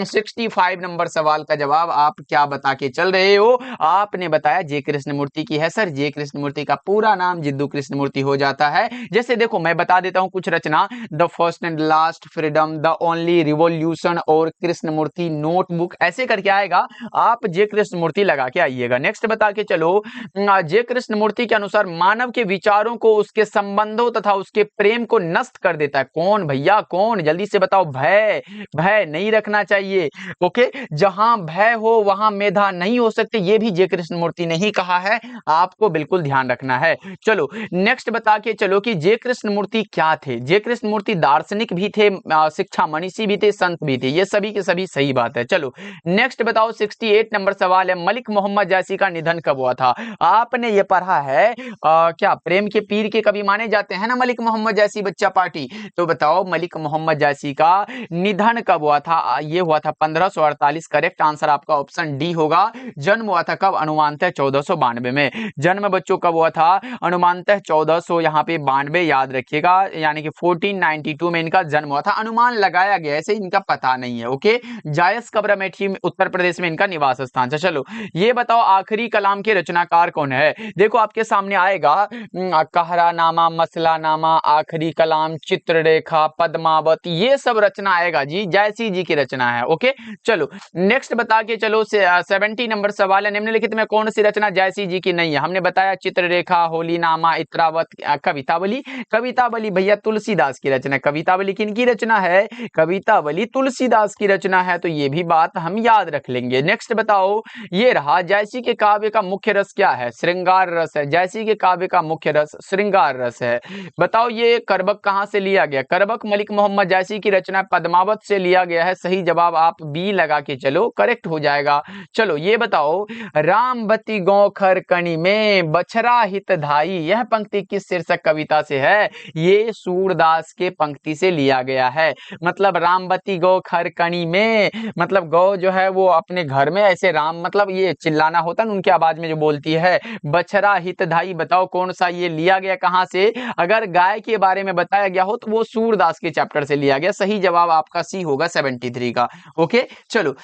65 नंबर सवाल का जवाब आप क्या बता के चल रहे हो? आपने बताया जे कृष्ण मूर्ति की है। सर जे कृष्ण मूर्ति का पूरा नाम जिद्दू कृष्ण मूर्ति हो जाता है। जैसे देखो मैं बता देता हूं कुछ रचना, the first and last freedom, the only revolution और कृष्ण मूर्ति नोटबुक, ऐसे करके आएगा। आप जे कृष्ण मूर्ति लगा के आइएगा। नेक्स्ट बता के चलो, जे कृष्ण मूर्ति के अनुसार मानव के विचारों को, उसके संबंधों तथा उसके प्रेम को नष्ट कर देता है। कौन भैया कौन? जल्दी से बताओ। भय, भय नहीं रखना चाहिए। ओके, जहां भय हो वहां मेधा नहीं हो सकती, ये भी जे कृष्ण मूर्ति ने ही कहा है, आपको बिल्कुल ध्यान रखना है। चलो नेक्स्ट बता के चलो कि जे कृष्ण मूर्ति क्या थे। जे कृष्ण मूर्ति दार्शनिक भी थे, शिक्षा मनीषी भी थे, संत भी थे, ये सभी के सभी सही बात है। चलो नेक्स्ट बताओ, 68 नंबर सवाल है, मलिक मोहम्मद जैसी का निधन कब हुआ था? आपने ये पढ़ा है क्या? प्रेम के पीर के कवि माने जाते हैं ना मलिक मोहम्मद जैसी बच्चा पार्टी। तो बताओ मलिक मोहम्मद जैसी का निधन कब हुआ था? ये हुआ था 1548। करेक्ट आंसर आपका ऑप्शन डी होगा। जन्म हुआ था कब? अनुमानतः 1492 में। जन्म बच्चों कब हुआ था? अनुमानतः 1400 यहाँ पे 92 याद रखिएगा, यानी कि 1492 में इनका जन्म हुआ था। अनुमान लगाया गया, ऐसे इनका पता नहीं है। ओके, जायस कब्र अमेठी उत्तर प्रदेश में इनका निवास स्थान था। चलो ये बताओ आखिरी कलाम के रचनाकार कौन है? देखो आपके सामने आएगा कहरानामा, मसलानामा, आखिरी कलाम, चित्ररेखा, पद्मावत, ये सब रचना आएगा जी, जयसी जी की रचना है। ओके चलो नेक्स्ट बता के चलो, 70 नंबर सवाल है, निम्नलिखित में कौन सी रचना जयसी जी की नहीं है? हमने बताया चित्ररेखा, होलीनामा, इत्रावत, कवितावली। कवितावली भैया तुलसीदास की रचना है। कवितावली किनकी रचना है? कवितावली तुलसीदास की रचना है। तो ये भी बात हम याद रख लेंगे। नेक्स्ट बताओ, ये रहा जयसी के काव्य का मुख्य रस क्या है? श्रृंगार रस है। जयसी के काव्य का मुख्य रस श्रृंगार रस है। बताओ ये करबक कहां से लिया गया? करबक मलिक मोहम्मद जयसी की रचना पद्मावत से लिया गया है। सही जवाब आप बी लगा के चलो, करेक्ट हो जाएगा। चलो ये बताओ, रामबती गौ खरकनी में बछरा हित धाई, यह पंक्ति किस शीर्षक कविता से है? ये सूरदास के पंक्ति से लिया गया है। मतलब रामबती गौ खरकनी में, मतलब गौ जो है वो अपने घर में ऐसे राम, मतलब ये चिल्लाना होता है ना उनकी आवाज में जो बोलती है। बछरा हितधाई, बताओ कौन सा ये लिया गया कहां से? अगर गाय के बारे में बताया गया हो तो वो सूरदास के चैप्टर से लिया गया। सही जवाब आपका सी होगा 73 का। ओके चलो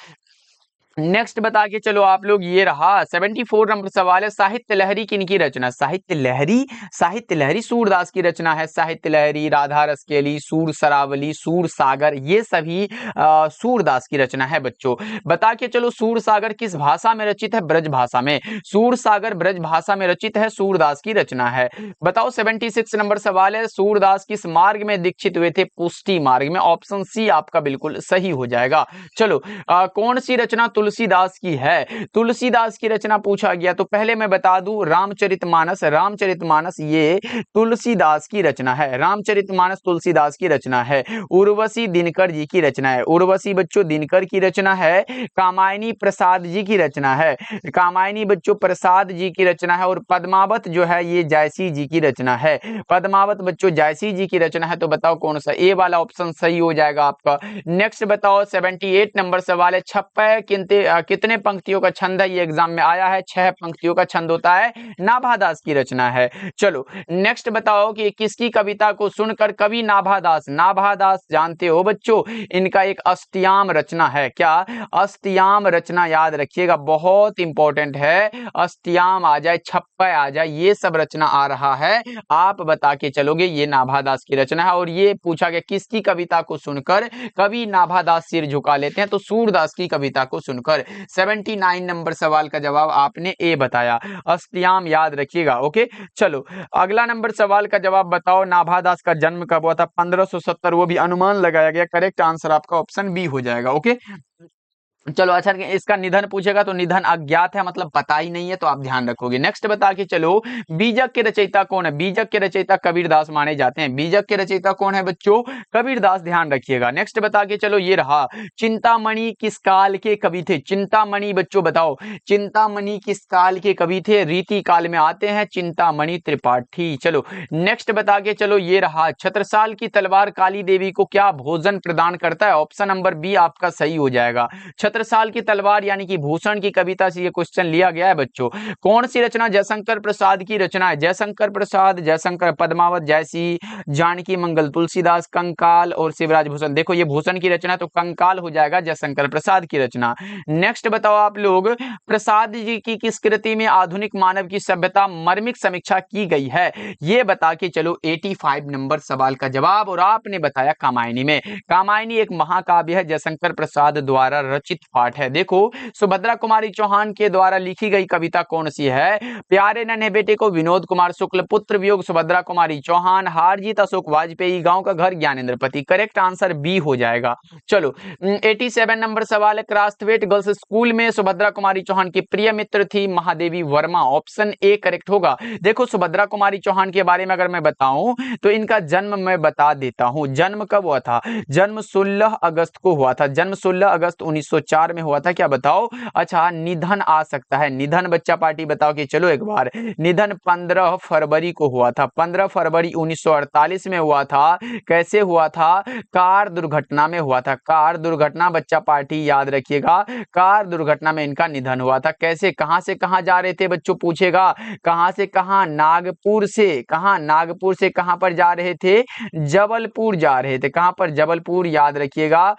नेक्स्ट बता के चलो आप लोग, ये रहा 74 नंबर सवाल है, साहित्य लहरी किनकी रचना? साहित्य लहरी, साहित्य लहरी सूरदास की रचना है। साहित्य लहरी, राधा रसकेली, सूर सरावली, सूर सागर, ये सभी सूरदास की रचना है बच्चों। बता के चलो सूर सागर किस भाषा में रचित है? ब्रज भाषा में। सूर सागर ब्रज भाषा में रचित है, सूरदास की रचना है। बताओ 76 नंबर सवाल है, सूरदास किस मार्ग में दीक्षित हुए थे? पुष्टि मार्ग में। ऑप्शन सी आपका बिल्कुल सही हो जाएगा। चलो कौन सी रचना तुलसीदास की है? तुलसीदास की रचना पूछा गया तो पहले मैं बता दूं रामचरितमानस। रामचरितमानस ये तुलसीदास की रचना है। रामचरितमानस तुलसीदास की रचना है। उर्वशी दिनकर जी की रचना है। उर्वशी बच्चों दिनकर की रचना है। कामायनी प्रसाद जी की रचना है। कामायनी बच्चों प्रसाद जी की रचना है। और पद्मावत जो है ये जयसी जी की रचना है। पद्मावत बच्चों जयसी जी की रचना है। तो बताओ कौन सा? ए वाला ऑप्शन सही हो जाएगा आपका। नेक्स्ट बताओ 78 नंबर सवाल है, छप्पय कितने पंक्तियों का छंद है? ये एग्जाम में आया है। 6 पंक्तियों का छंद होता है। नाभादास की रचना है। चलो नेक्स्ट बताओ कि किसकी कविता को सुनकर कवि नाभादास, नाभादास जानते हो बच्चों, इनका एक अष्टयाम रचना है। क्या? अष्टयाम रचना याद रखिएगा, बहुत इंपॉर्टेंट है। अष्टयाम आ जाए, छप्पय आ जाए, ये सब रचना आ रहा है, आप बता के चलोगे ये नाभादास की रचना है। और ये पूछा गया किसकी कविता को सुनकर कवि नाभादास सिर झुका लेते हैं? तो सूरदास की कविता को सुनकर सुनकर। 79 नंबर सवाल का जवाब आपने ए बताया, अष्टयाम याद रखिएगा। ओके, चलो अगला नंबर सवाल का जवाब बताओ, नाभा दास का जन्म कब हुआ था? 1570, वो भी अनुमान लगाया गया। करेक्ट आंसर आपका ऑप्शन बी हो जाएगा। ओके, चलो अच्छा, इसका निधन पूछेगा तो निधन अज्ञात है, मतलब पता ही नहीं है, तो आप ध्यान रखोगे। नेक्स्ट बता के चलो, बीजक के रचयिता कौन है? बीजक के रचयिता कबीरदास माने जाते हैं। बीजक के रचयिता कौन है बच्चों? कबीरदास, ध्यान रखिएगा। नेक्स्ट बता के चलो, ये रहा, चिंतामणि किस काल के कवि थे? चिंतामणि बच्चों बताओ, चिंतामणि किस काल के कवि थे? रीति काल में आते हैं चिंतामणि त्रिपाठी। चलो नेक्स्ट बता के चलो, ये रहा, छत्रसाल की तलवार काली देवी को क्या भोजन प्रदान करता है? ऑप्शन नंबर बी आपका सही हो जाएगा। छत्रसाल की तलवार यानी कि भूषण की कविता से ये क्वेश्चन लिया गया है बच्चों। कौन सी रचना जयशंकर प्रसाद की रचना है? जयशंकर प्रसाद, जयशंकर, पद्मावत, जयसी, जानकी मंगल, तुलसीदास, कंकाल और शिवराज भूषण। देखो ये भूषण की रचना तो कंकाल हो जाएगा, जयशंकर प्रसाद की रचना। नेक्स्ट बताओ आप लोग, प्रसाद जी की किस कृति में आधुनिक मानव की सभ्यता मर्मिक समीक्षा की गई है? ये बता के चलो 85 नंबर सवाल का जवाब, और आपने बताया कामायनी में। कामायनी एक महाकाव्य है, जयशंकर प्रसाद द्वारा रचित पाठ है। देखो सुभद्रा कुमारी चौहान के द्वारा लिखी गई कविता कौन सी है? प्यारे नन्हे बेटे को विनोद कुमार शुक्ल, पुत्र वियोग सुभद्रा कुमारी चौहान, हार जीत अशोक वाजपेयी, गांव का घर ज्ञानेंद्रपति। करेक्ट आंसर बी हो जाएगा। चलो 87 नंबर सवाल है, क्रास्थवेट गर्ल्स स्कूल में सुभद्रा कुमारी चौहान की प्रिय मित्र थी Mahadevi Verma. Option A correct होगा। देखो सुभद्रा कुमारी चौहान के बारे में अगर मैं बताऊं तो इनका जन्म मैं बता देता हूं। जन्म कब हुआ था? जन्म 16 अगस्त को हुआ था। जन्म 16 अगस्त 1904 में हुआ था। क्या बताओ? अच्छा, निधन आ सकता है। निधन बच्चा पार्टी बताओ कि चलो एक बार, निधन 15 फरवरी को हुआ था। 15 फरवरी 1948 में हुआ था। कैसे हुआ था? कार दुर्घटना में हुआ था। कार दुर्घटना बच्चा पार्टी याद रखिएगा, कार दुर्घटना में इनका निधन हुआ था। कैसे, कहां से कहां जा रहे थे बच्चों? पूछेगा कहां से कहां? नागपुर से कहां? नागपुर से कहां पर जा रहे थे? जबलपुर जा रहे थे। कहां पर? जबलपुर। याद रखिएगा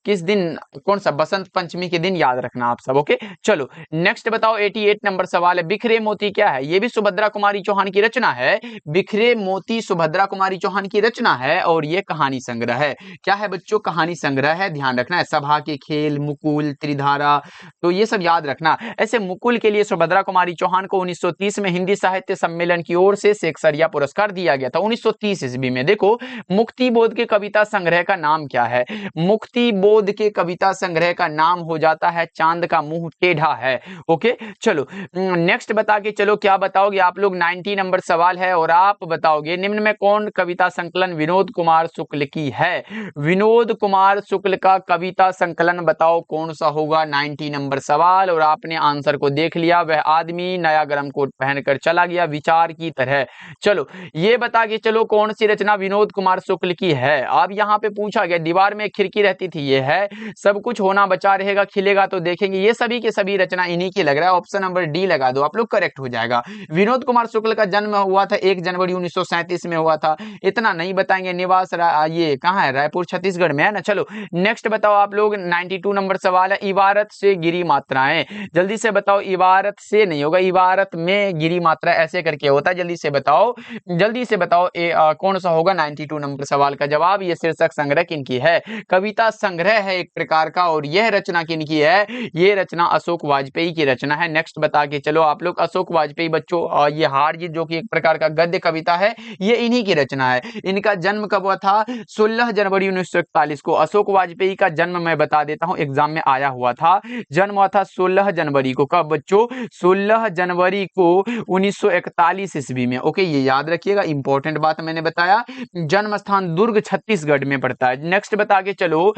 किस दिन, कौन सा? बसंत पंचमी के दिन, याद रखना आप सब। ओके, चलो नेक्स्ट बताओ, 88 नंबर सवाल है, बिखरे मोती क्या है? ये भी सुभद्रा कुमारी चौहान की रचना है। बिखरे मोती सुभद्रा कुमारी चौहान की रचना है और ये कहानी संग्रह है। क्या है बच्चों? कहानी संग्रह है, ध्यान रखना है। सभा के खेल, मुकुल, त्रिधारा, तो ये सब याद रखना। ऐसे मुकुल के लिए सुभद्रा कुमारी चौहान को 1930 में हिंदी साहित्य सम्मेलन की ओर से सेक्सरिया पुरस्कार दिया गया था, 1930 ईस्वी में। देखो मुक्ति बोध के कविता संग्रह का नाम क्या है? मुक्ति बोध के कविता संग्रह का नाम हो जाता है चांद का मुंह टेढ़ा है। ओके, चलो नेक्स्ट बता के चलो, क्या बताओगे आप लोग? 90 नंबर सवाल है और आप बताओगे, निम्न में कौन कविता संकलन विनोद कुमार शुक्ल की है? विनोद कुमार शुक्ल का कविता संकलन बताओ कौन सा होगा? 90 नंबर सवाल, और आपने आंसर को देख लिया। वह आदमी नया गर्म कोट पहनकर चला गया, विचार की तरह। चलो ये बता के चलो, कौन सी रचना विनोद कुमार शुक्ल की है? अब यहाँ पे पूछा गया, दीवार में खिड़की रहती थी, ये है। सब कुछ होना बचा रहेगा, खिलेगा तो देखेंगे, ये सभी के सभी रचना इन्हीं की लग रहा है। ऑप्शन नंबर डी लगा दो आप लोग, करेक्ट हो जाएगा। विनोद कुमार शुक्ल का जन्म हुआ था 1 जनवरी 1937 में हुआ था। इतना नहीं बताएंगे। निवास ये कहाँ है? रायपुर, छत्तीसगढ़ में है ना। चलो नेक्स्ट बताओ आप लोग, 92 नंबर सवाल है, इबारत से गिरी मात्राएं। जल्दी से बताओ, इबारत से नहीं होगा, इबारत में गिरी मात्रा ऐसे करके होता है। जल्दी से बताओ, जल्दी से बताओ कौन सा होगा 92 नंबर सवाल का जवाब? ये शीर्षक संग्रह किनकी है? कविता संग्रह है एक प्रकार का, और यह रचना किनकी है? ये रचना अशोक वाजपेयी की रचना है। नेक्स्ट बता के चलो आप लोग, अशोक वाजपेयी बच्चों, ये हार जीत जो कि एक प्रकार का गद्य कविता है, ये इन्हीं की रचना है। इनका जन्म कब हुआ था? 16 जनवरी 1941 को। अशोक वाजपेयी का जन्म मैं बता देता हूं, एग्जाम में आया हुआ था। जन्म हुआ था 16 जनवरी को। कब बच्चों? 16 जनवरी को 1941 ईस्वी में। ओके, ये याद रखिएगा, इंपॉर्टेंट बात मैंने बताया। जन्म स्थान दुर्ग, छत्तीसगढ़ में पड़ता है। नेक्स्ट बता के चलो,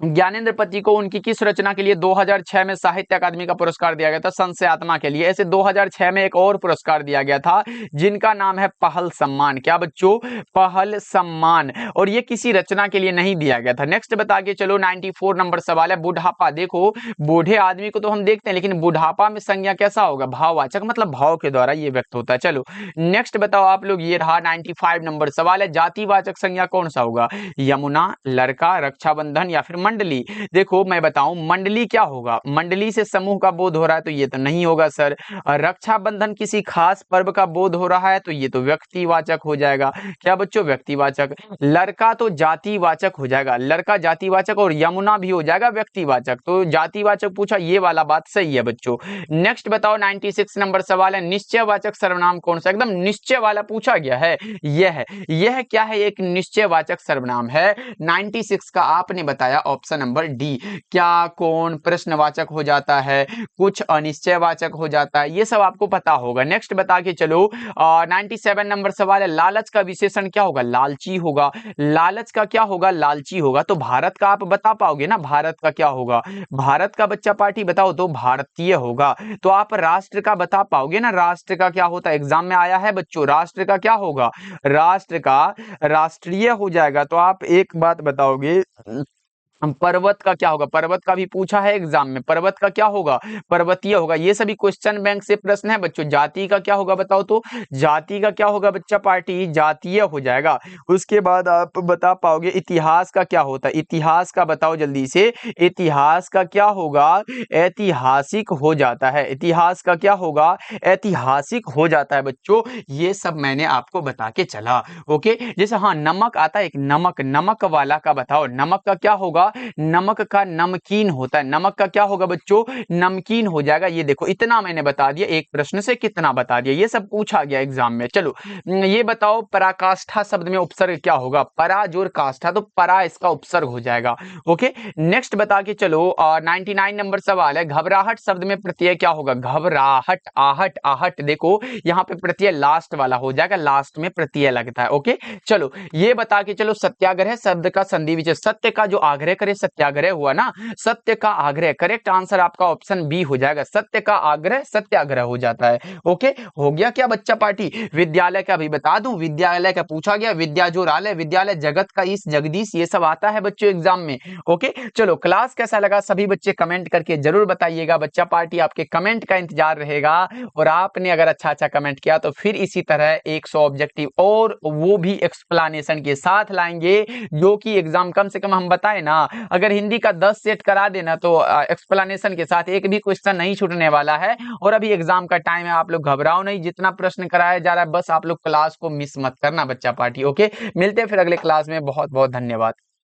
ज्ञानेंद्रपति को उनकी किस रचना के लिए 2006 में साहित्य अकादमी का पुरस्कार दिया गया था? संशय आत्मा के लिए। ऐसे 2006 में एक और पुरस्कार दिया गया था जिनका नाम है पहल सम्मान। क्या बच्चों? पहल सम्मान। और ये किसी रचना के लिए नहीं दिया गया था। नेक्स्ट बता के चलो, 94 नंबर सवाल है, बुढ़ापा। देखो बूढ़े आदमी को तो हम देखते हैं, लेकिन बुढ़ापा में संज्ञा कैसा होगा? भाववाचक, मतलब भाव के द्वारा ये व्यक्त होता है। चलो नेक्स्ट बताओ आप लोग, ये रहा 95 नंबर सवाल है, जातिवाचक संज्ञा कौन सा होगा? यमुना, लड़का, रक्षाबंधन या फिर मंडली। देखो मैं बताऊं मंडली क्या होगा, मंडली से समूह का बोध हो रहा है तो ये तो नहीं होगा सर। रक्षाबंधन किसी खास पर्व का बोध हो रहा है तो ये तो व्यक्तिवाचक हो जाएगा। क्या बच्चों, व्यक्तिवाचक। लड़का तो जातिवाचक हो जाएगा, लड़का जातिवाचक, और यमुना भी हो जाएगा व्यक्तिवाचक। तो जातिवाचक पूछा, ये वाला बात सही है बच्चों। नेक्स्ट बताओ 96 नंबर सवाल है, निश्चयवाचक सर्वनाम कौन सा? एकदम निश्चय वाला पूछा गया है। यह क्या है? एक निश्चयवाचक सर्वनाम है। 96 का आपने बताया ऑप्शन नंबर डी। क्या, कौन, प्रश्नवाचक हो जाता है, कुछ अनिश्चयवाचक हो जाता है, ये सब आपको पता होगा। नेक्स्ट बता के चलो 97 नंबर सवाल है, लालच का विशेषण क्या होगा? लालची होगा। लालच का क्या होगा? लालची होगा। तो भारत का आप बता पाओगे ना, भारत का क्या होगा? भारत का बच्चा पार्टी बताओ तो भारतीय होगा। तो आप राष्ट्र का बता पाओगे ना, राष्ट्र का क्या होता है? एग्जाम में आया है बच्चों, राष्ट्र का क्या होगा? राष्ट्र का राष्ट्रीय हो जाएगा। तो आप एक बात बताओगे, पर्वत का क्या होगा? पर्वत का भी पूछा है एग्जाम में, पर्वत का क्या होगा? पर्वतीय होगा। ये सभी क्वेश्चन बैंक से प्रश्न है बच्चों। जाति का क्या होगा बताओ तो? जाति का क्या होगा बच्चा पार्टी? जातीय हो जाएगा। उसके बाद आप बता पाओगे इतिहास का क्या होता है? इतिहास का बताओ जल्दी से। इतिहास का क्या होगा? ऐतिहासिक हो जाता है। इतिहास का क्या होगा? ऐतिहासिक हो जाता है बच्चों। ये सब मैंने आपको बता के चला। ओके, जैसे हाँ नमक आता है, एक नमक, नमक वाला का बताओ, नमक का क्या होगा? नमक का नमकीन होता है। नमक का क्या होगा बच्चों? नमकीन हो जाएगा। ये देखो इतना मैंने बता दिया, एक प्रश्न से कितना बता दिया, ये सब पूछा गया एग्जाम में। चलो ये बताओ पराकाष्ठा शब्द में उपसर्ग क्या होगा? परा जोर काष्ठा, तो परा इसका उपसर्ग हो जाएगा। ओके, नेक्स्ट बता के चलो 99 नंबर सवाल है, घबराहट शब्द में प्रत्यय क्या होगा? घबराहट, आहट, आहट। देखो यहाँ पे प्रत्यय लास्ट वाला हो जाएगा, लास्ट में प्रत्यय लगता है। ओके, चलो ये बता के चलो सत्याग्रह शब्द का संधि विच्छेद। सत्य का जो आग्रह करे सत्याग्रह हुआ ना, सत्य का आग्रह। करेक्ट आंसर आपका ऑप्शन बी हो जाएगा, सत्य का आग्रह सत्याग्रह हो जाता है। ओके, हो गया क्या बच्चा पार्टी? विद्यालय का भी बता दूं, विद्यालय का पूछा गया, विद्या जो रालय, विद्यालय जगत का ईश जगदीश, ये सब आता है बच्चों एग्जाम में। ओके, चलो क्लास कैसा लगा सभी बच्चे कमेंट करके जरूर बताइएगा। बच्चा पार्टी आपके कमेंट का इंतजार रहेगा, और आपने अगर अच्छा अच्छा कमेंट किया तो फिर इसी तरह 100 ऑब्जेक्टिव और वो भी एक्सप्लेनेशन के साथ लाएंगे, जो कि एग्जाम कम से कम हम बताए ना, अगर हिंदी का 10 सेट करा देना तो एक्सप्लेनेशन के साथ एक भी क्वेश्चन नहीं छूटने वाला है। और अभी एग्जाम का टाइम है, आप लोग घबराओ नहीं, जितना प्रश्न कराया जा रहा है बस आप लोग क्लास को मिस मत करना बच्चा पार्टी। ओके, मिलते हैं फिर अगले क्लास में। बहुत बहुत धन्यवाद।